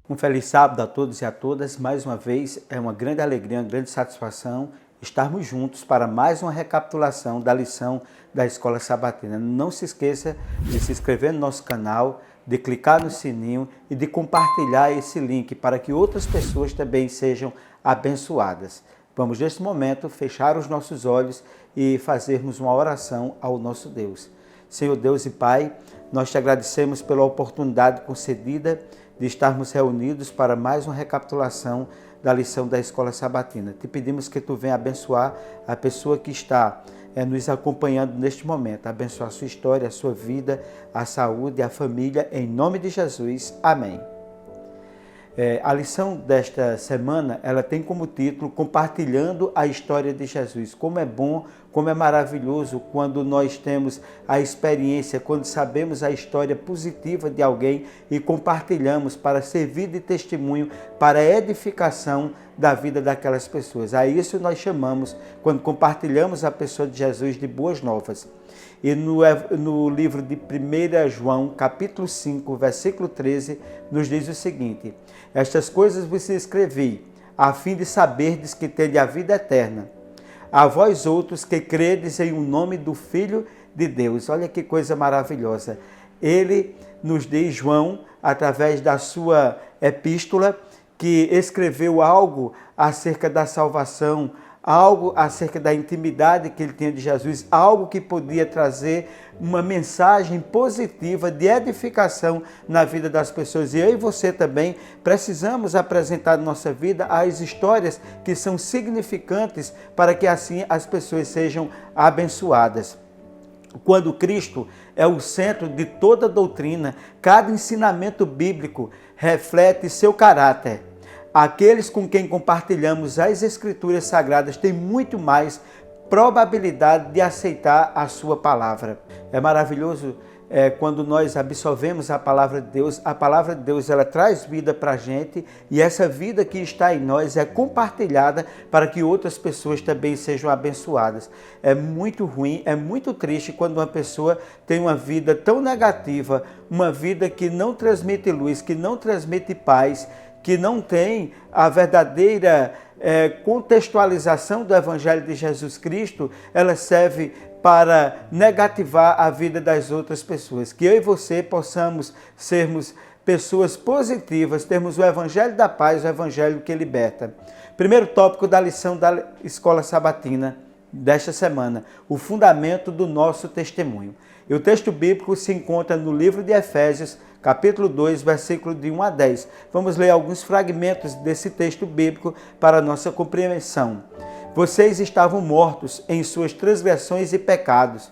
Um feliz sábado a todos e a todas. Mais uma vez, é uma grande alegria, uma grande satisfação estarmos juntos para mais uma recapitulação da lição da Escola Sabatina. Não se esqueça de se inscrever no nosso canal, de clicar no sininho e de compartilhar esse link para que outras pessoas também sejam abençoadas. Vamos, neste momento, fechar os nossos olhos e fazermos uma oração ao nosso Deus. Senhor Deus e Pai, nós te agradecemos pela oportunidade concedida de estarmos reunidos para mais uma recapitulação da lição da Escola Sabatina. Te pedimos que Tu venha abençoar a pessoa que está nos acompanhando neste momento. Abençoar a sua história, a sua vida, a saúde, a família, em nome de Jesus. Amém. A lição desta semana, ela tem como título Compartilhando a História de Jesus. Como é bom, como é maravilhoso quando nós temos a experiência, quando sabemos a história positiva de alguém e compartilhamos para servir de testemunho, para a edificação da vida daquelas pessoas. A isso nós chamamos, quando compartilhamos a pessoa de Jesus, de boas novas. E no livro de 1 João, capítulo 5, versículo 13, nos diz o seguinte: estas coisas vos escrevi, a fim de saberdes que tendes a vida eterna. A vós outros que credes em o nome do Filho de Deus. Olha que coisa maravilhosa. Ele nos diz, João, através da sua epístola, que escreveu algo acerca da salvação, algo acerca da intimidade que ele tinha de Jesus, algo que podia trazer uma mensagem positiva de edificação na vida das pessoas. E eu e você também precisamos apresentar na nossa vida as histórias que são significantes para que assim as pessoas sejam abençoadas. Quando Cristo é o centro de toda doutrina, cada ensinamento bíblico reflete seu caráter. Aqueles com quem compartilhamos as Escrituras Sagradas têm muito mais probabilidade de aceitar a sua palavra. É maravilhoso quando nós absorvemos a palavra de Deus. A palavra de Deus, ela traz vida para a gente e essa vida que está em nós é compartilhada para que outras pessoas também sejam abençoadas. É muito ruim, é muito triste quando uma pessoa tem uma vida tão negativa, uma vida que não transmite luz, que não transmite paz, que não tem a verdadeira contextualização do Evangelho de Jesus Cristo. Ela serve para negativar a vida das outras pessoas. Que eu e você possamos sermos pessoas positivas, termos o Evangelho da paz, o Evangelho que liberta. Primeiro tópico da lição da Escola Sabatina desta semana, o fundamento do nosso testemunho. E o texto bíblico se encontra no livro de Efésios, capítulo 2, versículo de 1 a 10. Vamos ler alguns fragmentos desse texto bíblico para a nossa compreensão. Vocês estavam mortos em suas transgressões e pecados,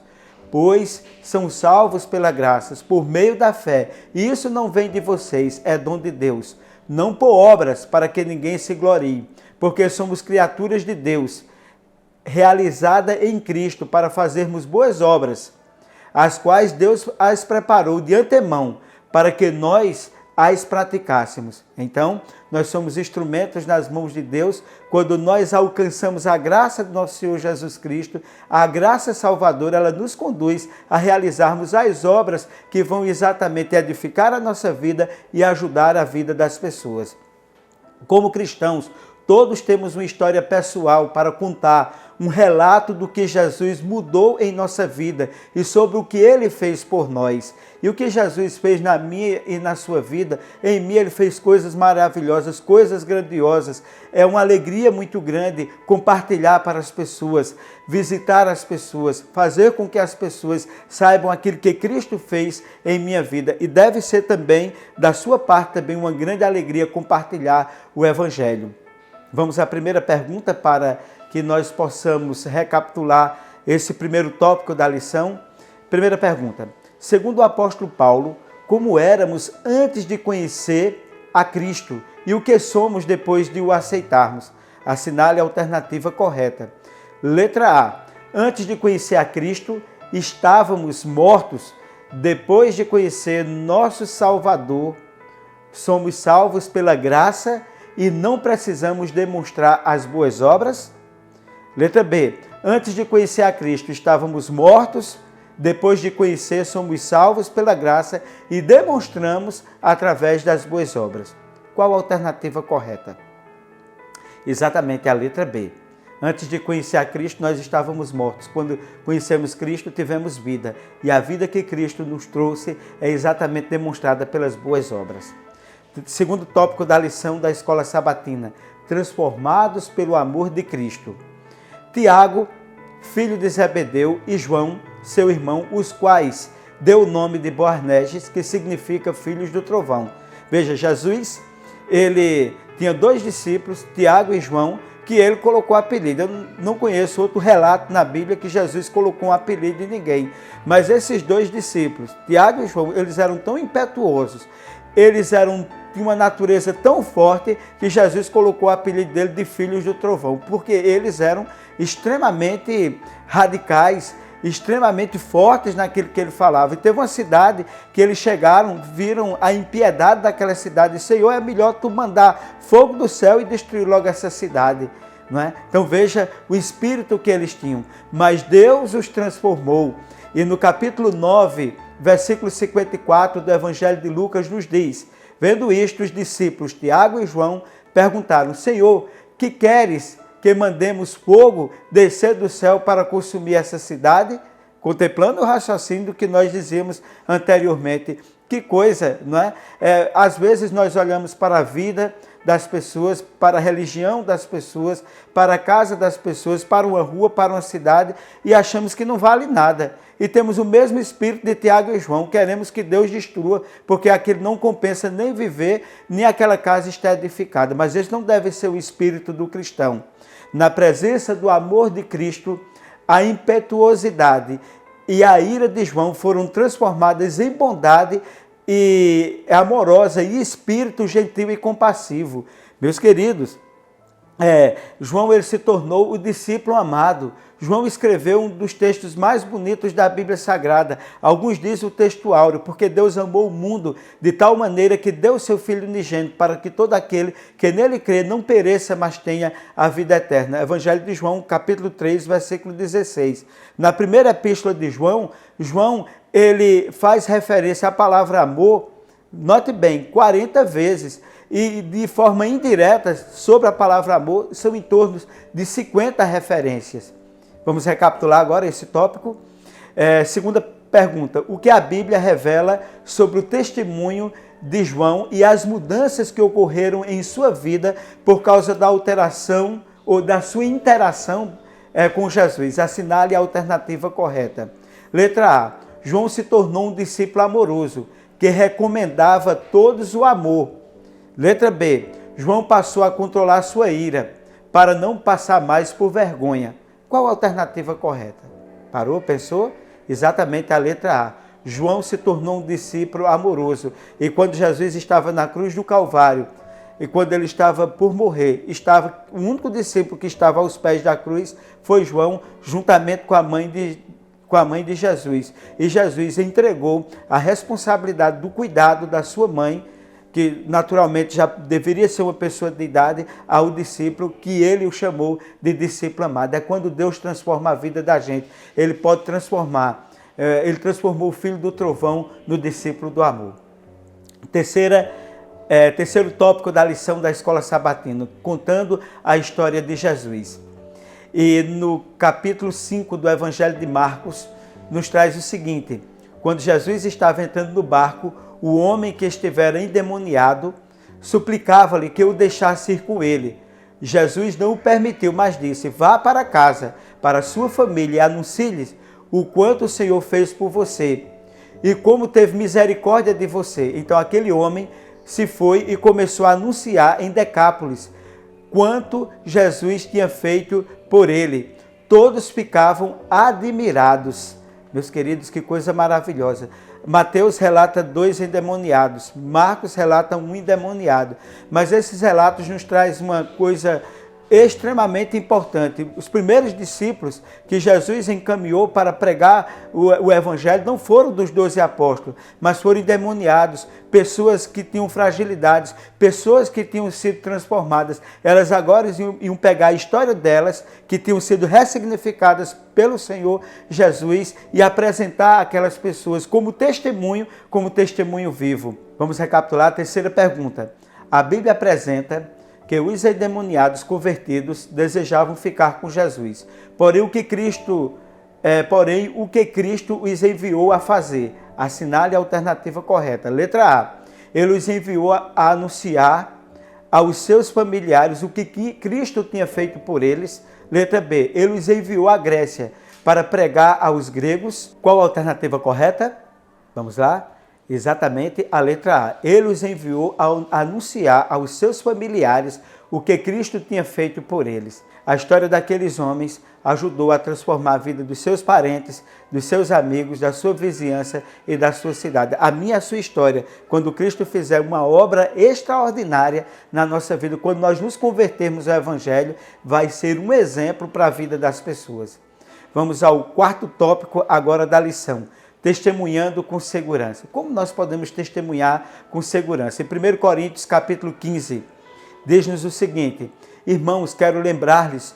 pois são salvos pela graça, por meio da fé. E isso não vem de vocês, é dom de Deus. Não por obras, para que ninguém se glorie, porque somos criaturas de Deus, realizada em Cristo para fazermos boas obras, as quais Deus as preparou de antemão para que nós as praticássemos. Então, nós somos instrumentos nas mãos de Deus quando nós alcançamos a graça do nosso Senhor Jesus Cristo. A graça salvadora, ela nos conduz a realizarmos as obras que vão exatamente edificar a nossa vida e ajudar a vida das pessoas. Como cristãos, todos temos uma história pessoal para contar, um relato do que Jesus mudou em nossa vida e sobre o que Ele fez por nós. E o que Jesus fez na minha e na sua vida, em mim Ele fez coisas maravilhosas, coisas grandiosas. É uma alegria muito grande compartilhar para as pessoas, visitar as pessoas, fazer com que as pessoas saibam aquilo que Cristo fez em minha vida. E deve ser também, da sua parte, também uma grande alegria compartilhar o Evangelho. Vamos à primeira pergunta para que nós possamos recapitular esse primeiro tópico da lição. Primeira pergunta: segundo o apóstolo Paulo, como éramos antes de conhecer a Cristo e o que somos depois de o aceitarmos? Assinale a alternativa correta. Letra A: antes de conhecer a Cristo, estávamos mortos. Depois de conhecer nosso Salvador, somos salvos pela graça e não precisamos demonstrar as boas obras? Letra B: antes de conhecer a Cristo, estávamos mortos. Depois de conhecer, somos salvos pela graça e demonstramos através das boas obras. Qual a alternativa correta? Exatamente a letra B. Antes de conhecer a Cristo, nós estávamos mortos. Quando conhecemos Cristo, tivemos vida. E a vida que Cristo nos trouxe é exatamente demonstrada pelas boas obras. Segundo tópico da lição da Escola Sabatina, transformados pelo amor de Cristo. Tiago, filho de Zebedeu, e João, seu irmão, os quais deu o nome de Boanerges, que significa filhos do trovão. Veja, Jesus, ele tinha 2 discípulos, Tiago e João, que ele colocou apelido. Eu não conheço outro relato na Bíblia que Jesus colocou um apelido em ninguém. Mas esses 2 discípulos, Tiago e João, eles eram tão impetuosos, eles tinham uma natureza tão forte que Jesus colocou o apelido dele de filhos do trovão, porque eles eram extremamente radicais, extremamente fortes naquilo que ele falava. E teve uma cidade que eles chegaram, viram a impiedade daquela cidade, e Senhor, é melhor tu mandar fogo do céu e destruir logo essa cidade, não é? Então veja o espírito que eles tinham, mas Deus os transformou. E no capítulo 9, versículo 54 do Evangelho de Lucas nos diz: vendo isto, os discípulos Tiago e João perguntaram: Senhor, que queres que mandemos fogo descer do céu para consumir essa cidade? Contemplando o raciocínio que nós dizíamos anteriormente. Que coisa, não é? Às vezes nós olhamos para a vida das pessoas, para a religião das pessoas, para a casa das pessoas, para uma rua, para uma cidade, e achamos que não vale nada. E temos o mesmo espírito de Tiago e João, queremos que Deus destrua, porque aquilo não compensa nem viver, nem aquela casa está edificada. Mas esse não deve ser o espírito do cristão. Na presença do amor de Cristo, a impetuosidade e a ira de João foram transformadas em bondade e amorosa e espírito gentil e compassivo. Meus queridos, João ele se tornou o discípulo amado. João escreveu um dos textos mais bonitos da Bíblia Sagrada. Alguns dizem o texto áureo, porque Deus amou o mundo de tal maneira que deu o seu Filho unigênito para que todo aquele que nele crê não pereça, mas tenha a vida eterna. Evangelho de João, capítulo 3, versículo 16. Na primeira epístola de João, ele faz referência à palavra amor, note bem, 40 vezes. E de forma indireta sobre a palavra amor, são em torno de 50 referências. Vamos recapitular agora esse tópico. Segunda pergunta: o que a Bíblia revela sobre o testemunho de João e as mudanças que ocorreram em sua vida por causa da alteração ou da sua interação com Jesus? Assinale a alternativa correta. Letra A: João se tornou um discípulo amoroso, que recomendava a todos o amor. Letra B: João passou a controlar sua ira, para não passar mais por vergonha. Qual a alternativa correta? Parou? Pensou? Exatamente a letra A. João se tornou um discípulo amoroso. E quando Jesus estava na cruz do Calvário, e quando ele estava por morrer, o único discípulo que estava aos pés da cruz foi João, juntamente com a mãe de Jesus. E Jesus entregou a responsabilidade do cuidado da sua mãe, que naturalmente já deveria ser uma pessoa de idade, ao discípulo que ele o chamou de discípulo amado. É quando Deus transforma a vida da gente. Ele pode transformar. Ele transformou o filho do trovão no discípulo do amor. Terceiro tópico da lição da Escola Sabatina, contando a história de Jesus. E no capítulo 5 do Evangelho de Marcos, nos traz o seguinte: quando Jesus estava entrando no barco, o homem que estivera endemoniado suplicava-lhe que o deixasse ir com ele. Jesus não o permitiu, mas disse: vá para casa, para sua família, e anuncie-lhes o quanto o Senhor fez por você e como teve misericórdia de você. Então aquele homem se foi e começou a anunciar em Decápolis quanto Jesus tinha feito por ele. Todos ficavam admirados. Meus queridos, que coisa maravilhosa. Mateus relata 2 endemoniados, Marcos relata 1 endemoniado. Mas esses relatos nos trazem uma coisa extremamente importante. Os primeiros discípulos que Jesus encaminhou para pregar o Evangelho não foram dos 12 apóstolos, mas foram endemoniados, pessoas que tinham fragilidades, pessoas que tinham sido transformadas. Elas agora iam pegar a história delas, que tinham sido ressignificadas pelo Senhor Jesus, e apresentar aquelas pessoas como testemunho vivo. Vamos recapitular a terceira pergunta. A Bíblia apresenta que os endemoniados convertidos desejavam ficar com Jesus. Porém, o que Cristo os enviou a fazer? Assinale a alternativa correta. Letra A. Ele os enviou a anunciar aos seus familiares o que Cristo tinha feito por eles. Letra B. Ele os enviou à Grécia para pregar aos gregos. Qual a alternativa correta? Vamos lá. Exatamente a letra A. Ele os enviou a anunciar aos seus familiares o que Cristo tinha feito por eles. A história daqueles homens ajudou a transformar a vida dos seus parentes, dos seus amigos, da sua vizinhança e da sua cidade. A minha e a sua história, quando Cristo fizer uma obra extraordinária na nossa vida, quando nós nos convertermos ao Evangelho, vai ser um exemplo para a vida das pessoas. Vamos ao quarto tópico agora da lição. Testemunhando com segurança. Como nós podemos testemunhar com segurança? Em 1 Coríntios capítulo 15, diz-nos o seguinte: irmãos, quero lembrar-lhes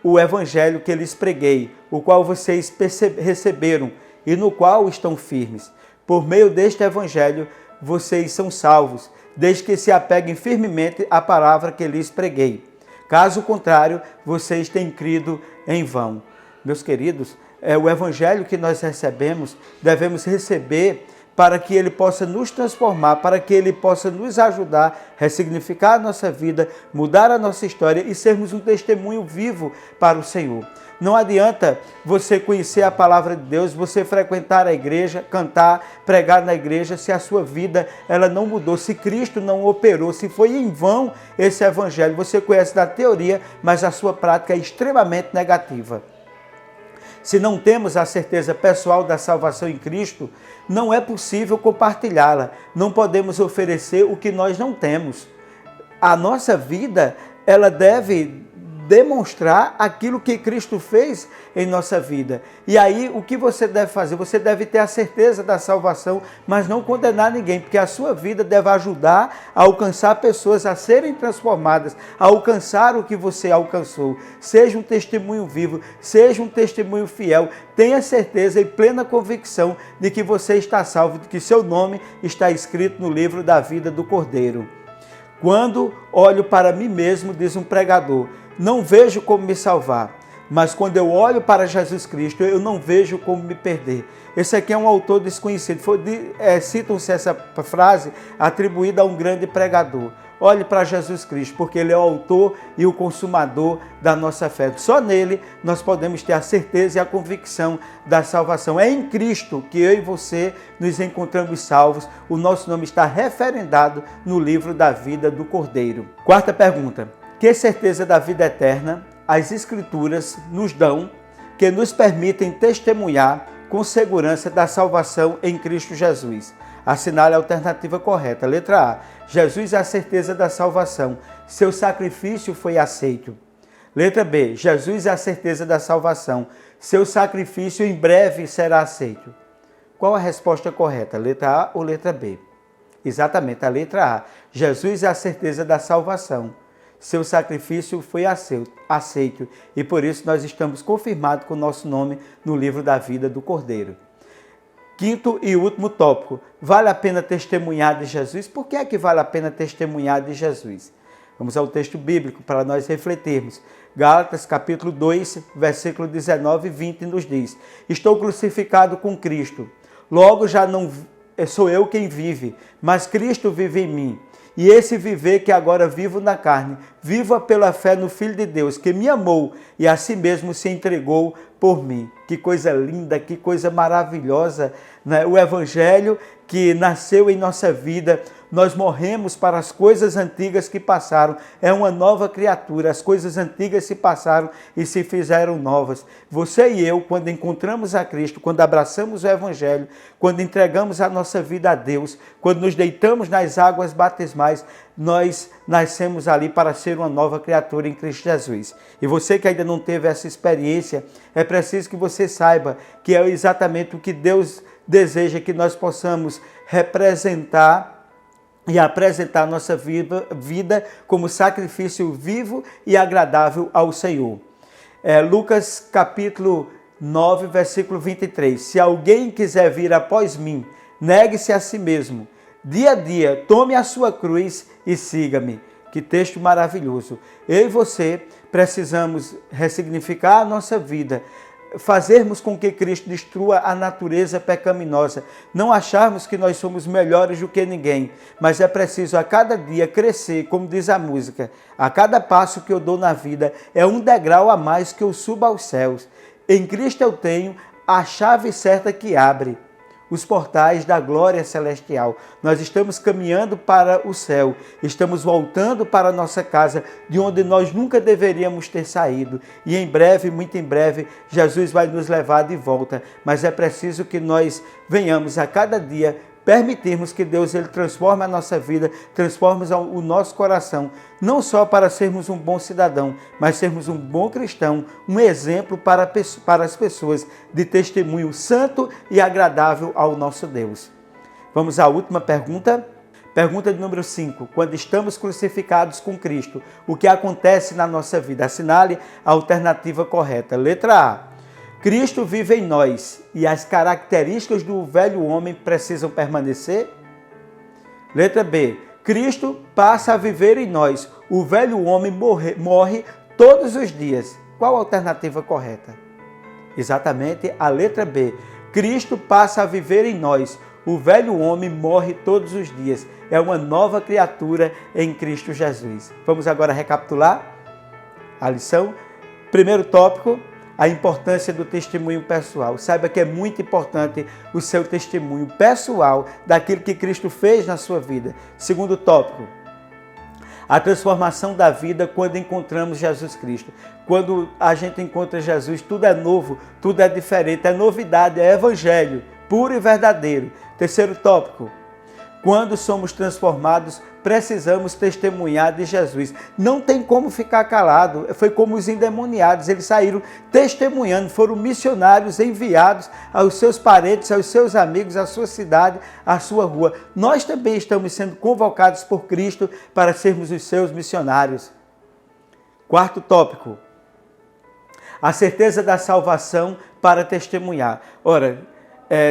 o evangelho que lhes preguei, o qual vocês receberam e no qual estão firmes. Por meio deste evangelho, vocês são salvos, desde que se apeguem firmemente à palavra que lhes preguei. Caso contrário, vocês têm crido em vão. Meus queridos, o evangelho que nós recebemos, devemos receber para que ele possa nos transformar, para que ele possa nos ajudar a ressignificar a nossa vida, mudar a nossa história e sermos um testemunho vivo para o Senhor. Não adianta você conhecer a palavra de Deus, você frequentar a igreja, cantar, pregar na igreja, se a sua vida ela não mudou, se Cristo não operou, se foi em vão esse evangelho. Você conhece da teoria, mas a sua prática é extremamente negativa. Se não temos a certeza pessoal da salvação em Cristo, não é possível compartilhá-la. Não podemos oferecer o que nós não temos. A nossa vida, ela deve demonstrar aquilo que Cristo fez em nossa vida. E aí, o que você deve fazer? Você deve ter a certeza da salvação, mas não condenar ninguém, porque a sua vida deve ajudar a alcançar pessoas a serem transformadas, a alcançar o que você alcançou. Seja um testemunho vivo, seja um testemunho fiel. Tenha certeza e plena convicção de que você está salvo, de que seu nome está escrito no livro da vida do Cordeiro. Quando olho para mim mesmo, diz um pregador, não vejo como me salvar, mas quando eu olho para Jesus Cristo, eu não vejo como me perder. Esse aqui é um autor desconhecido. Citam-se essa frase atribuída a um grande pregador. Olhe para Jesus Cristo, porque Ele é o autor e o consumador da nossa fé. Só nele nós podemos ter a certeza e a convicção da salvação. É em Cristo que eu e você nos encontramos salvos. O nosso nome está referendado no livro da vida do Cordeiro. Quarta pergunta. Que certeza da vida eterna as Escrituras nos dão, que nos permitem testemunhar com segurança da salvação em Cristo Jesus? Assinale a alternativa correta. Letra A. Jesus é a certeza da salvação. Seu sacrifício foi aceito. Letra B. Jesus é a certeza da salvação. Seu sacrifício em breve será aceito. Qual a resposta correta? Letra A ou letra B? Exatamente, a letra A. Jesus é a certeza da salvação. Seu sacrifício foi aceito e por isso nós estamos confirmados com o nosso nome no livro da vida do Cordeiro. Quinto e último tópico. Vale a pena testemunhar de Jesus? Por que é que vale a pena testemunhar de Jesus? Vamos ao texto bíblico para nós refletirmos. Gálatas capítulo 2, versículo 19 e 20 nos diz: estou crucificado com Cristo. Logo já não sou eu quem vive, mas Cristo vive em mim. E esse viver que agora vivo na carne, viva pela fé no Filho de Deus, que me amou e a si mesmo se entregou por mim. Que coisa linda, que coisa maravilhosa, né? O Evangelho que nasceu em nossa vida, nós morremos para as coisas antigas que passaram. É uma nova criatura, as coisas antigas se passaram e se fizeram novas. Você e eu, quando encontramos a Cristo, quando abraçamos o Evangelho, quando entregamos a nossa vida a Deus, quando nos deitamos nas águas batismais, nós nascemos ali para ser uma nova criatura em Cristo Jesus. E você que ainda não teve essa experiência, é preciso que você saiba que é exatamente o que Deus deseja que nós possamos representar e apresentar nossa vida como sacrifício vivo e agradável ao Senhor. Lucas capítulo 9, versículo 23. Se alguém quiser vir após mim, negue-se a si mesmo, Dia a dia, tome a sua cruz e siga-me. Que texto maravilhoso. Eu e você precisamos ressignificar a nossa vida, fazermos com que Cristo destrua a natureza pecaminosa, não acharmos que nós somos melhores do que ninguém, mas é preciso a cada dia crescer, como diz a música, a cada passo que eu dou na vida é um degrau a mais que eu subo aos céus. Em Cristo eu tenho a chave certa que abre os portais da glória celestial. Nós estamos caminhando para o céu, estamos voltando para a nossa casa, de onde nós nunca deveríamos ter saído. E em breve, muito em breve, Jesus vai nos levar de volta. Mas é preciso que nós venhamos a cada dia permitirmos que Deus ele transforme a nossa vida, transforme o nosso coração, não só para sermos um bom cidadão, mas sermos um bom cristão, um exemplo para as pessoas de testemunho santo e agradável ao nosso Deus. Vamos à última pergunta. Pergunta de número 5. Quando estamos crucificados com Cristo, o que acontece na nossa vida? Assinale a alternativa correta. Letra A. Cristo vive em nós e as características do velho homem precisam permanecer? Letra B. Cristo passa a viver em nós. O velho homem morre todos os dias. Qual a alternativa correta? Exatamente a letra B. Cristo passa a viver em nós. O velho homem morre todos os dias. É uma nova criatura em Cristo Jesus. Vamos agora recapitular a lição. Primeiro tópico, a importância do testemunho pessoal. Saiba que é muito importante o seu testemunho pessoal daquilo que Cristo fez na sua vida. Segundo tópico, a transformação da vida quando encontramos Jesus Cristo. Quando a gente encontra Jesus, tudo é novo, tudo é diferente, é novidade, é evangelho, puro e verdadeiro. Terceiro tópico, quando somos transformados, precisamos testemunhar de Jesus. Não tem como ficar calado. Foi como os endemoniados. Eles saíram testemunhando, foram missionários enviados aos seus parentes, aos seus amigos, à sua cidade, à sua rua. Nós também estamos sendo convocados por Cristo para sermos os seus missionários. Quarto tópico, a certeza da salvação para testemunhar. Ora,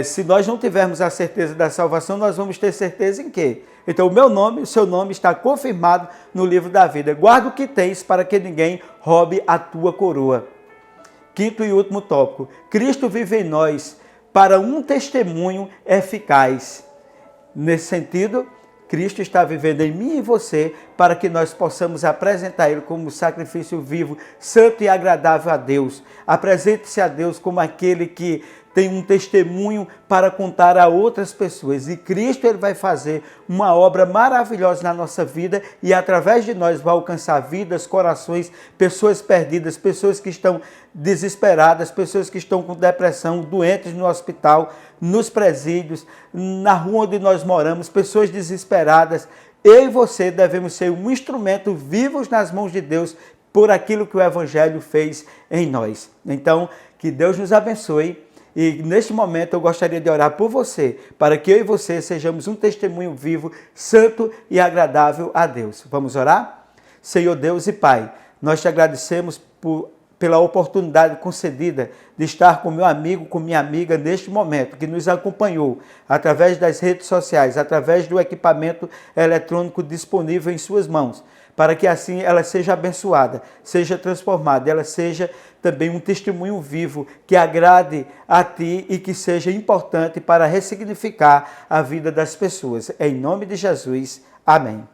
se nós não tivermos a certeza da salvação, nós vamos ter certeza em quê? Então, o meu nome, o seu nome está confirmado no livro da vida. Guarda o que tens para que ninguém roube a tua coroa. Quinto e último tópico. Cristo vive em nós para um testemunho eficaz. Nesse sentido, Cristo está vivendo em mim e você para que nós possamos apresentar Ele como sacrifício vivo, santo e agradável a Deus. Apresente-se a Deus como aquele que tem um testemunho para contar a outras pessoas. E Cristo ele vai fazer uma obra maravilhosa na nossa vida e através de nós vai alcançar vidas, corações, pessoas perdidas, pessoas que estão desesperadas, pessoas que estão com depressão, doentes no hospital, nos presídios, na rua onde nós moramos, pessoas desesperadas. Eu e você devemos ser um instrumento vivos nas mãos de Deus por aquilo que o Evangelho fez em nós. Então, que Deus nos abençoe. E neste momento eu gostaria de orar por você, para que eu e você sejamos um testemunho vivo, santo e agradável a Deus. Vamos orar? Senhor Deus e Pai, nós te agradecemos pela oportunidade concedida de estar com meu amigo, com minha amiga neste momento, que nos acompanhou através das redes sociais, através do equipamento eletrônico disponível em suas mãos, para que assim ela seja abençoada, seja transformada, ela seja também um testemunho vivo que agrade a Ti e que seja importante para ressignificar a vida das pessoas. Em nome de Jesus, amém.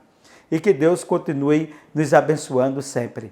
E que Deus continue nos abençoando sempre.